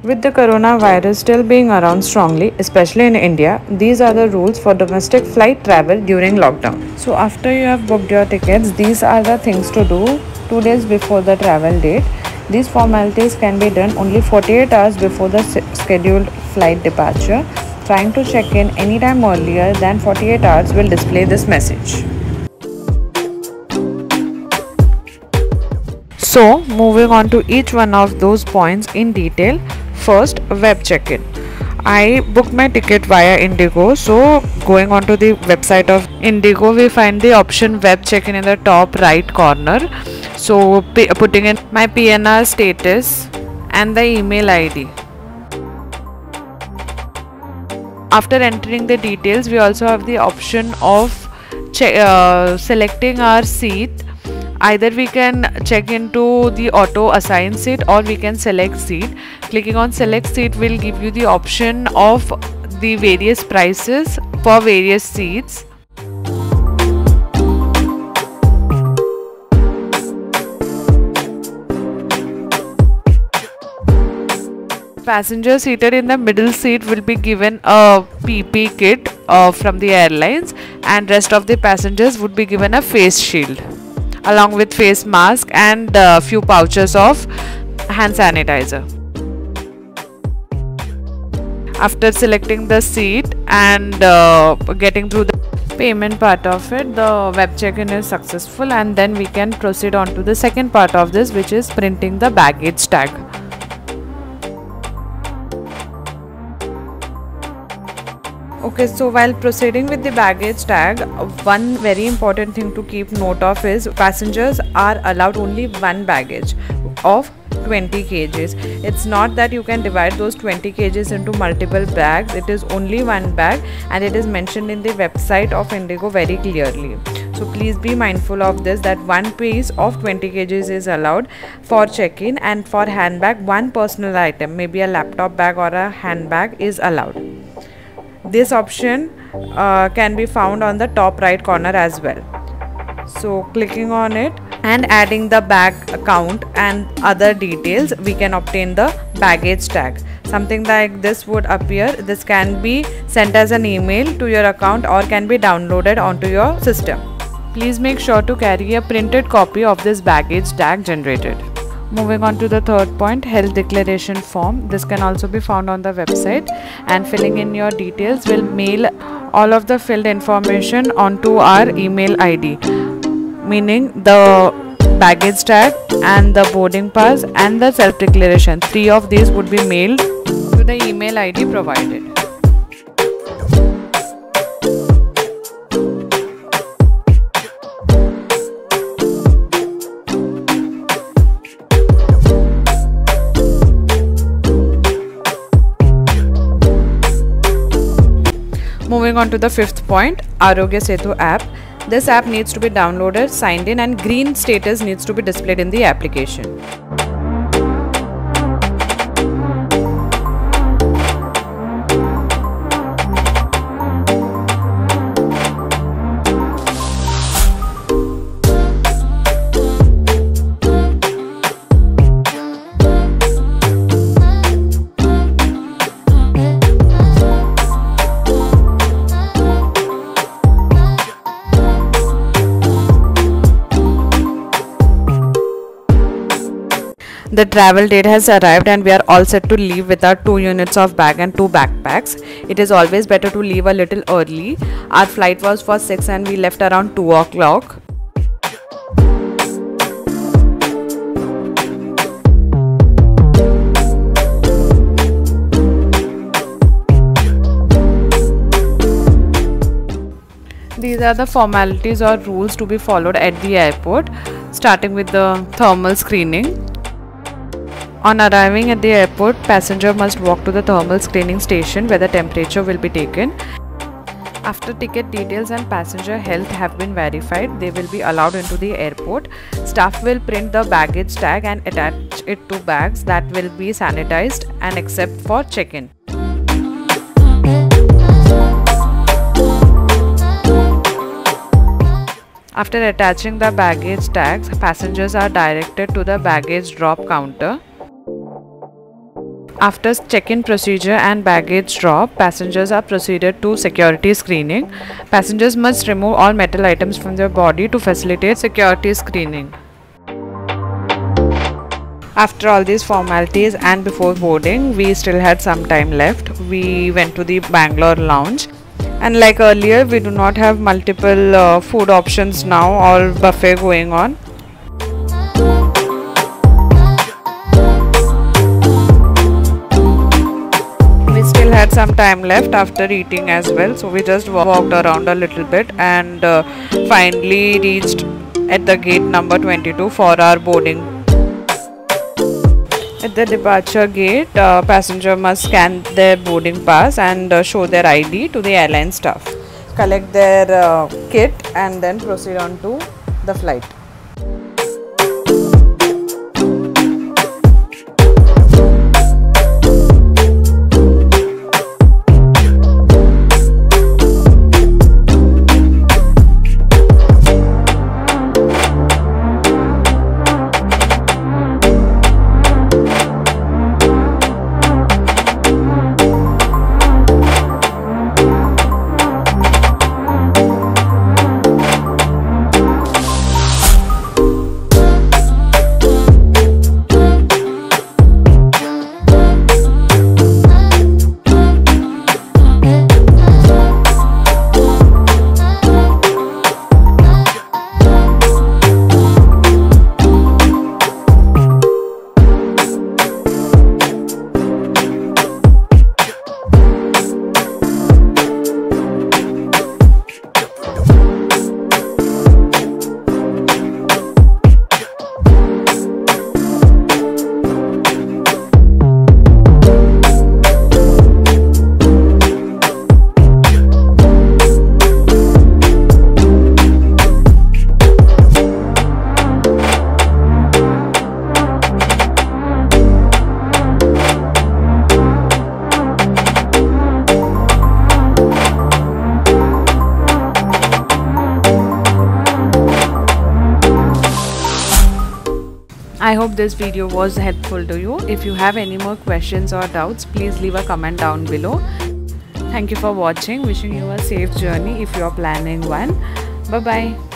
With the coronavirus still being around strongly, especially in India, these are the rules for domestic flight travel during lockdown. So, after you have booked your tickets, these are the things to do 2 days before the travel date. These formalities can be done only 48 hours before the scheduled flight departure. Trying to check in anytime earlier than 48 hours will display this message. So, moving on to each one of those points in detail. First, web check-in. I booked my ticket via Indigo. So, going on to the website of Indigo, we find the option web check-in in the top right corner. So, putting in my PNR status and the email ID. After entering the details, we also have the option of selecting our seat. Either we can check into the auto assign seat or we can select seat. Clicking on select seat will give you the option of the various prices for various seats. Passenger seated in the middle seat will be given a PP kit from the airlines, and rest of the passengers would be given a face shield along with face mask and a few pouches of hand sanitizer. After selecting the seat and getting through the payment part of it, the web check-in is successful, and then we can proceed on to the second part of this, which is printing the baggage tag. Okay, so while proceeding with the baggage tag, one very important thing to keep note of is passengers are allowed only one baggage of 20 kgs. It's not that you can divide those 20 kgs into multiple bags. It is only one bag, and it is mentioned in the website of Indigo very clearly. So please be mindful of this, that one piece of 20 kgs is allowed for check-in, and for handbag, one personal item, maybe a laptop bag or a handbag, is allowed. This option can be found on the top right corner as well. So clicking on it and adding the bag count and other details, we can obtain the baggage tag. Something like this would appear. This can be sent as an email to your account or can be downloaded onto your system. Please make sure to carry a printed copy of this baggage tag generated. Moving on to the third point, health declaration form. This can also be found on the website, and filling in your details will mail all of the filled information onto our email ID, meaning the baggage tag and the boarding pass and the self declaration. 3 of these would be mailed to the email ID provided. Moving on to the fifth point, Arogya Setu app. This app needs to be downloaded, signed in, and green status needs to be displayed in the application. The travel date has arrived and we are all set to leave with our 2 units of bag and 2 backpacks. It is always better to leave a little early. Our flight was for 6 and we left around 2 o'clock. These are the formalities or rules to be followed at the airport, starting with the thermal screening. On arriving at the airport, passenger must walk to the thermal screening station where the temperature will be taken. After ticket details and passenger health have been verified, they will be allowed into the airport. Staff will print the baggage tag and attach it to bags that will be sanitized and accept for check-in. After attaching the baggage tags, passengers are directed to the baggage drop counter. After check-in procedure and baggage drop, passengers are proceeded to security screening. Passengers must remove all metal items from their body to facilitate security screening. After all these formalities and before boarding, we still had some time left. We went to the Bangalore lounge, and like earlier, we do not have multiple food options now, all buffet going on. We still had some time left after eating as well, so we just walked around a little bit and finally reached at the gate number 22 for our boarding. At the departure gate, passenger must scan their boarding pass and show their ID to the airline staff, collect their kit and then proceed on to the flight. I hope this video was helpful to you. If you have any more questions or doubts, please leave a comment down below. Thank you for watching. Wishing you a safe journey if you are planning one. Bye bye.